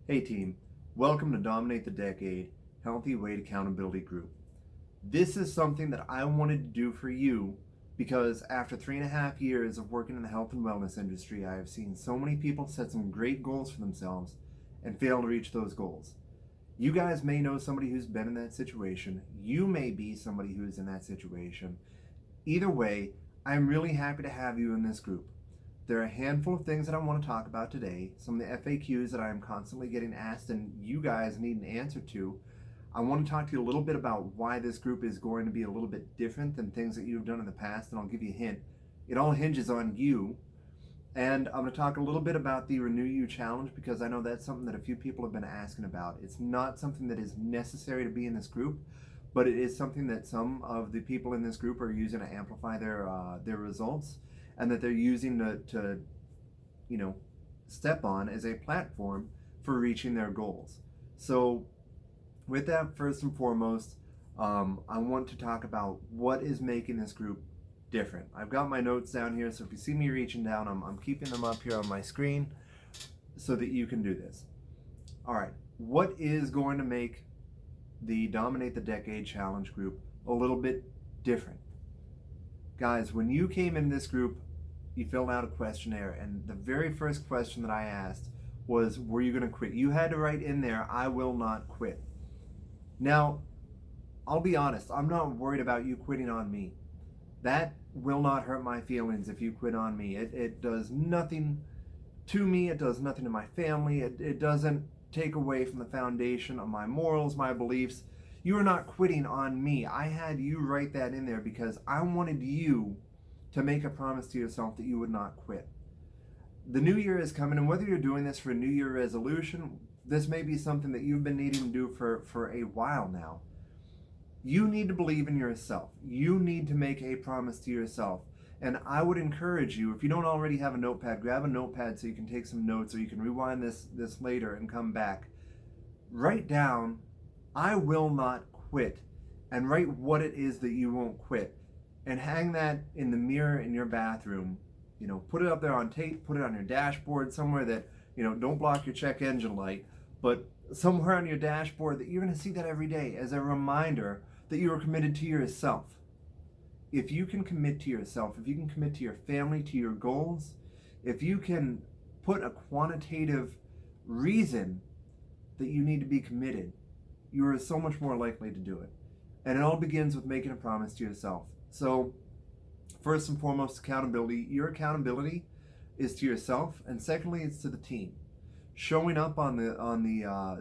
Hey team, welcome to Dominate the Decade Healthy Weight Accountability Group. This is something that I wanted to do for you because after 3.5 years of working in the health and wellness industry, I have seen so many people set some great goals for themselves and fail to reach those goals. You guys may know somebody who's been in that situation. You may be somebody who's in that situation. Either way, I'm really happy to have you in this group. There are a handful of things that I want to talk about today, some of the FAQs that I am constantly getting asked and you guys need an answer to. I want to talk to you a little bit about why this group is going to be a little bit different than things that you've done in the past, and I'll give you a hint. It all hinges on you. And I'm going to talk a little bit about the Renew You Challenge because I know that's something that a few people have been asking about. It's not something that is necessary to be in this group, but it is something that some of the people in this group are using to amplify their results, and that they're using to step on as a platform for reaching their goals. So with that, first and foremost, I want to talk about what is making this group different. I've got my notes down here, so if you see me reaching down, I'm keeping them up here on my screen so that you can do this. All right, what is going to make the Dominate the Decade Challenge group a little bit different? Guys, when you came in this group, you filled out a questionnaire, and the very first question that I asked was, were you going to quit? You had to write in there, I will not quit. Now, I'll be honest, I'm not worried about you quitting on me. That will not hurt my feelings if you quit on me. It does nothing to me, it does nothing to my family, it doesn't take away from the foundation of my morals, my beliefs. You are not quitting on me. I had you write that in there because I wanted you to make a promise to yourself that you would not quit. The new year is coming, and whether you're doing this for a New Year resolution, this may be something that you've been needing to do for a while now. You need to believe in yourself. You need to make a promise to yourself. And I would encourage you, if you don't already have a notepad, grab a notepad so you can take some notes, or you can rewind this later and come back. Write down, I will not quit, and write what it is that you won't quit. And hang that in the mirror in your bathroom. Put it up there on tape, put it on your dashboard somewhere that, don't block your check engine light, but somewhere on your dashboard that you're going to see that every day as a reminder that you are committed to yourself. If you can commit to yourself, if you can commit to your family, to your goals, if you can put a quantitative reason that you need to be committed, you are so much more likely to do it. And it all begins with making a promise to yourself. So, first and foremost, accountability. Your accountability is to yourself, and secondly, it's to the team. Showing up on the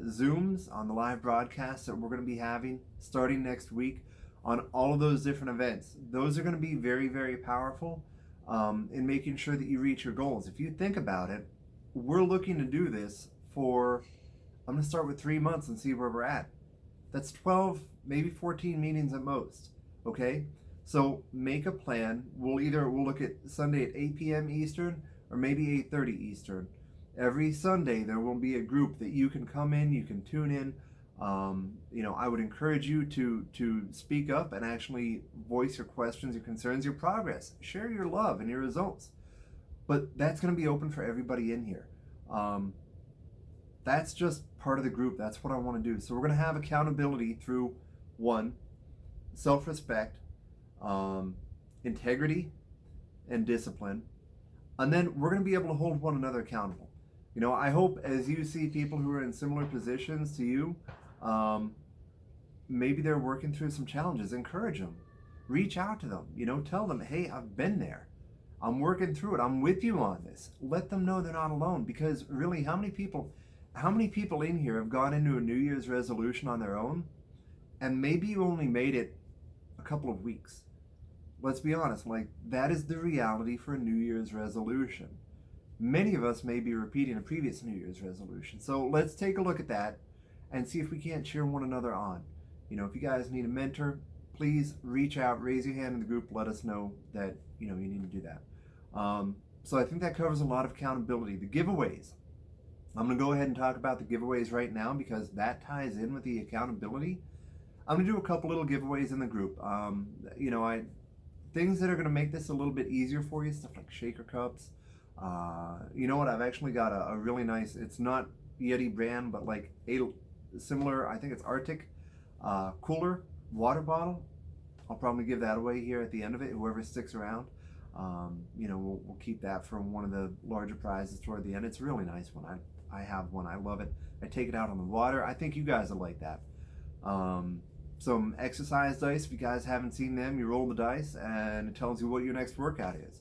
Zooms, on the live broadcasts that we're going to be having starting next week, on all of those different events. Those are going to be very, very powerful in making sure that you reach your goals. If you think about it, we're looking to do this for, I'm going to start with 3 months and see where we're at. That's 12, maybe 14 meetings at most, okay? So make a plan. We'll look at Sunday at 8 p.m. Eastern or maybe 8:30 Eastern. Every Sunday there will be a group that you can come in, you can tune in. I would encourage you to speak up and actually voice your questions, your concerns, your progress. Share your love and your results. But that's going to be open for everybody in here. That's just part of the group. That's what I want to do. So we're going to have accountability through, one, self-respect, integrity, and discipline. And then we're going to be able to hold one another accountable. I hope as you see people who are in similar positions to you, maybe they're working through some challenges, encourage them. Reach out to them. Tell them, hey, I've been there. I'm working through it. I'm with you on this. Let them know they're not alone, because really, how many people in here have gone into a New Year's resolution on their own, and maybe you only made it a couple of weeks? Let's be honest, that is the reality for a New Year's resolution. Many of us may be repeating a previous New Year's resolution. So let's take a look at that and see if we can't cheer one another on. If you guys need a mentor, please reach out, raise your hand in the group, let us know that you need to do that. So I think that covers a lot of accountability. The giveaways. I'm going to go ahead and talk about the giveaways right now because that ties in with the accountability. I'm going to do a couple little giveaways in the group. Things that are going to make this a little bit easier for you, stuff like shaker cups. You know what? I've actually got a really nice, it's not, Yeti brand, but like a similar, I think it's Arctic, cooler water bottle. I'll probably give that away here at the end of it, whoever sticks around. We'll keep that for one of the larger prizes toward the end. It's a really nice one. I have one. I love it. I take it out on the water. I think you guys will like that. Some exercise dice. If you guys haven't seen them, you roll the dice and it tells you what your next workout is.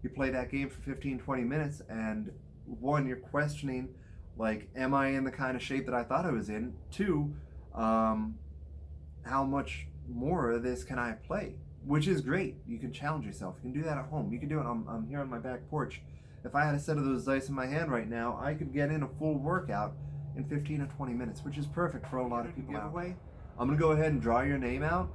You play that game for 15-20 minutes, and one, you're questioning, like, am I in the kind of shape that I thought I was in? Two, how much more of this can I play? Which is great. You can challenge yourself. You can do that at home. You can do it. I'm here on my back porch. If I had a set of those dice in my hand right now, I could get in a full workout in 15 or 20 minutes, which is perfect for a lot of people. Giveaway. I'm going to go ahead and draw your name out.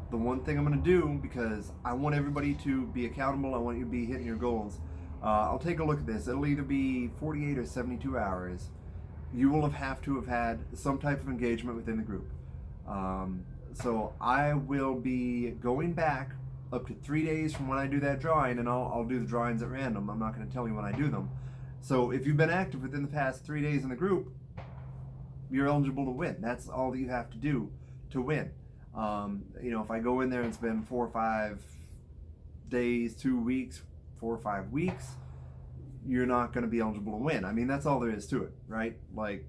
The one thing I'm going to do, because I want everybody to be accountable, I want you to be hitting your goals. I'll take a look at this. It'll either be 48 or 72 hours. You will have to have had some type of engagement within the group. So I will be going back up to 3 days from when I do that drawing, and I'll do the drawings at random. I'm not going to tell you when I do them. So if you've been active within the past 3 days in the group, you're eligible to win. That's all that you have to do to win. If I go in there and spend 4 or 5 days, 2 weeks, 4 or 5 weeks, you're not going to be eligible to win. I mean, that's all there is to it, right? Like,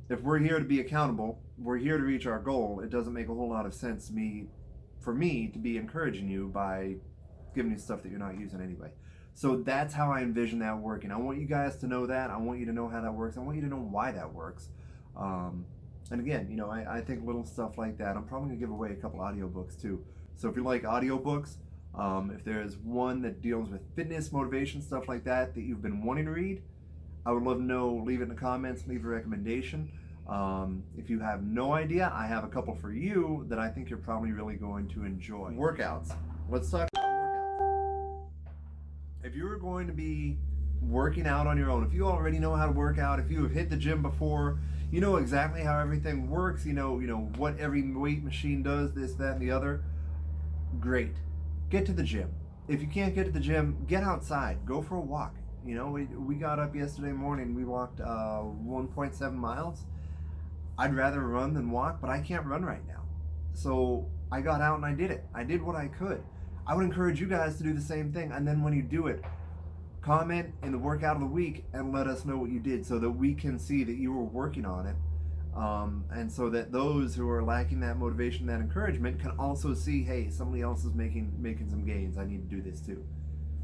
if we're here to be accountable, we're here to reach our goal, it doesn't make a whole lot of sense for me to be encouraging you by giving you stuff that you're not using anyway. So that's how I envision that working. I want you guys to know that. I want you to know how that works. I want you to know why that works. And again, I think little stuff like that. I'm probably going to give away a couple audiobooks too. So if you like audiobooks, if there's one that deals with fitness, motivation, stuff like that you've been wanting to read, I would love to know. Leave it in the comments, leave a recommendation. If you have no idea, I have a couple for you that I think you're probably really going to enjoy. Workouts. Let's talk about workouts. If you were going to be working out on your own, if you already know how to work out, if you have hit the gym before, you know exactly how everything works, you know what every weight machine does, this, that, and the other, great. Get to the gym. If you can't get to the gym, get outside. Go for a walk. We got up yesterday morning. We walked 1.7 miles. I'd rather run than walk, but I can't run right now. So I got out and I did it. I did what I could. I would encourage you guys to do the same thing. And then when you do it, comment in the workout of the week and let us know what you did so that we can see that you were working on it. And so that those who are lacking that motivation, that encouragement, can also see, hey, somebody else is making some gains. I need to do this too.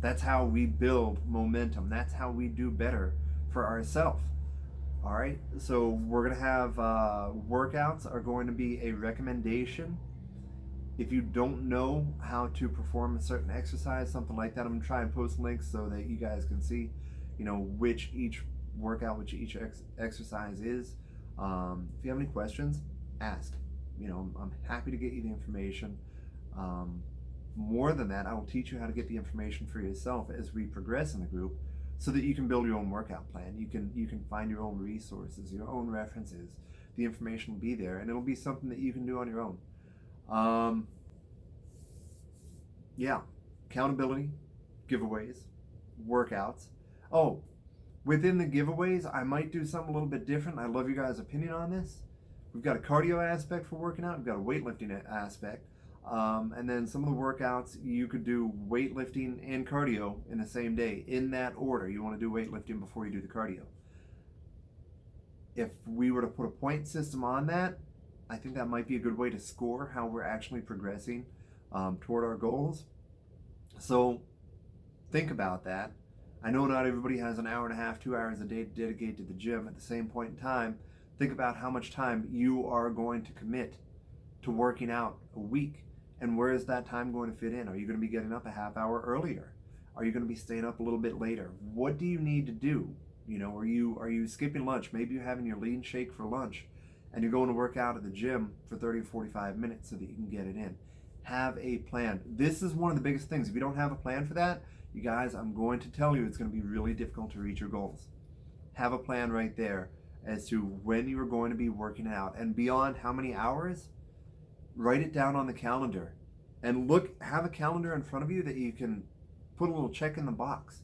That's how we build momentum. That's how we do better for ourselves. All right, so we're going to have workouts are going to be a recommendation. If you don't know how to perform a certain exercise, something like that, I'm going to try and post links so that you guys can see, which each workout, which each exercise is. If you have any questions, ask. I'm happy to get you the information. More than that, I will teach you how to get the information for yourself as we progress in the group, so that you can build your own workout plan. You can find your own resources, your own references. The information will be there, and it'll be something that you can do on your own. Accountability, giveaways, workouts. Oh, within the giveaways, I might do something a little bit different. I love you guys' opinion on this. We've got a cardio aspect for working out. We've got a weightlifting aspect. And then some of the workouts, you could do weightlifting and cardio in the same day, in that order. You want to do weightlifting before you do the cardio. If we were to put a point system on that, I think that might be a good way to score how we're actually progressing toward our goals. So think about that. I know not everybody has an hour and a half, 2 hours a day to dedicate to the gym. At the same point in time, think about how much time you are going to commit to working out a week. And where is that time going to fit in? Are you going to be getting up a half hour earlier? Are you going to be staying up a little bit later? What do you need to do? Are you skipping lunch? Maybe you're having your lean shake for lunch and you're going to work out at the gym for 30 or 45 minutes so that you can get it in. Have a plan. This is one of the biggest things. If you don't have a plan for that, you guys, I'm going to tell you it's going to be really difficult to reach your goals. Have a plan right there as to when you are going to be working out, and beyond how many hours. Write it down on the calendar and have a calendar in front of you that you can put a little check in the box.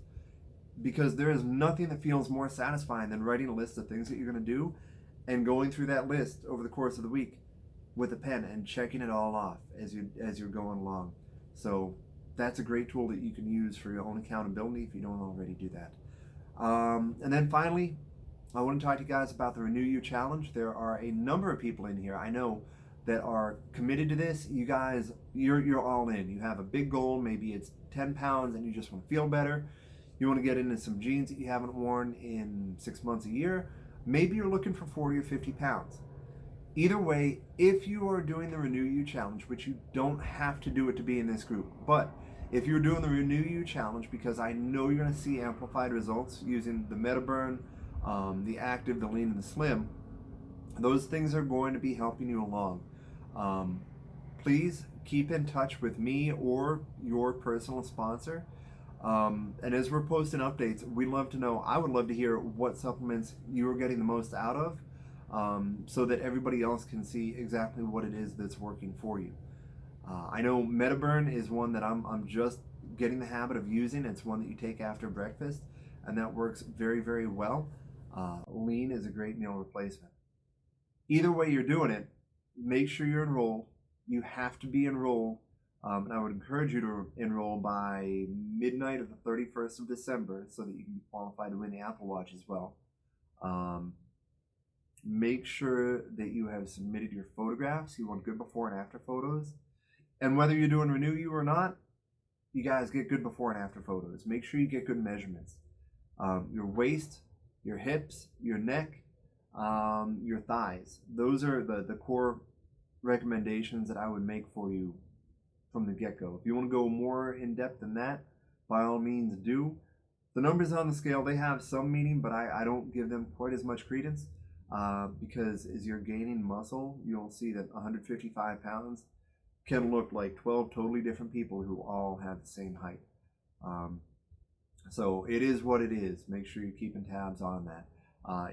because there is nothing that feels more satisfying than writing a list of things that you're going to do and going through that list over the course of the week with a pen and checking it all off as you're going along. So that's a great tool that you can use for your own accountability if you don't already do that. And then finally, I want to talk to you guys about the Renew You Challenge. There are a number of people in here I know that are committed to this. You guys, you're all in. You have a big goal. Maybe it's 10 pounds and you just want to feel better. You want to get into some jeans that you haven't worn in 6 months, a year. Maybe you're looking for 40 or 50 pounds. Either way, if you are doing the Renew You Challenge, which you don't have to do it to be in this group, but if you're doing the Renew You Challenge, because I know you're going to see amplified results using the MetaBurn, the Active, the Lean, and the Slim, those things are going to be helping you along. Please keep in touch with me or your personal sponsor. And as we're posting updates, we'd love to know, I would love to hear what supplements you're getting the most out of, so that everybody else can see exactly what it is that's working for you. I know MetaBurn is one that I'm just getting the habit of using. It's one that you take after breakfast, and that works very, very well. Lean is a great meal replacement. Either way you're doing it, make sure you're enrolled. You have to be enrolled. And I would encourage you to enroll by midnight of the 31st of December so that you can be qualified to win the Apple Watch as well. Make sure that you have submitted your photographs. You want good before and after photos. And whether you're doing Renew You or not, you guys get good before and after photos. Make sure you get good measurements. Your waist, your hips, your neck, your thighs. Those are the core recommendations that I would make for you from the get-go. If you want to go more in depth than that, by all means do. The numbers on the scale, they have some meaning, but I don't give them quite as much credence, because as you're gaining muscle, you'll see that 155 pounds can look like 12 totally different people who all have the same height. So it is what it is. Make sure you're keeping tabs on that.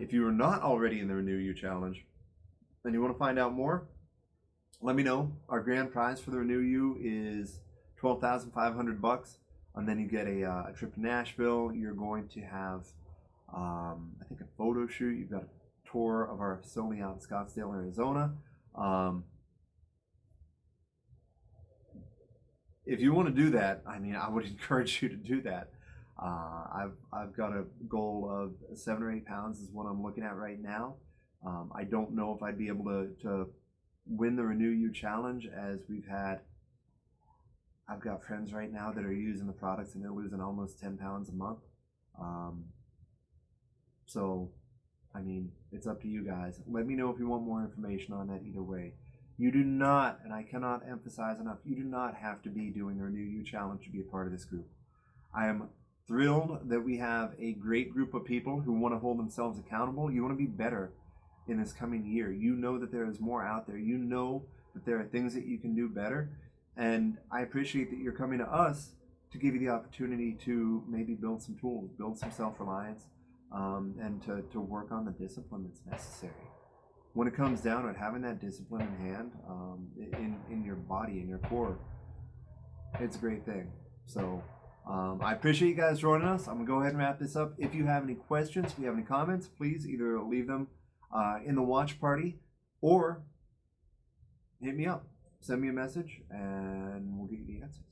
If you are not already in the Renew You Challenge and you want to find out more, let me know. Our grand prize for the Renew You is $12,500, and then you get a trip to Nashville. You're going to have, I think, a photo shoot. You've got a tour of our facility out in Scottsdale, Arizona. If you want to do that, I mean, I would encourage you to do that. I've got a goal of 7 or 8 pounds is what I'm looking at right now. I don't know if I'd be able to win the Renew You Challenge, as I've got friends right now that are using the products and they're losing almost 10 pounds a month. So, I mean, it's up to you guys. Let me know if you want more information on that either way. You do not, and I cannot emphasize enough, you do not have to be doing the Renew You Challenge to be a part of this group. I am thrilled that we have a great group of people who want to hold themselves accountable. You want to be better in this coming year. You know that there is more out there. You know that there are things that you can do better. And I appreciate that you're coming to us to give you the opportunity to maybe build some tools, build some self-reliance, and to work on the discipline that's necessary. When it comes down to it, having that discipline in hand, in your body, in your core, it's a great thing. So I appreciate you guys joining us. I'm going to go ahead and wrap this up. If you have any questions, if you have any comments, please either leave them in the watch party or hit me up. Send me a message and we'll get you the answers.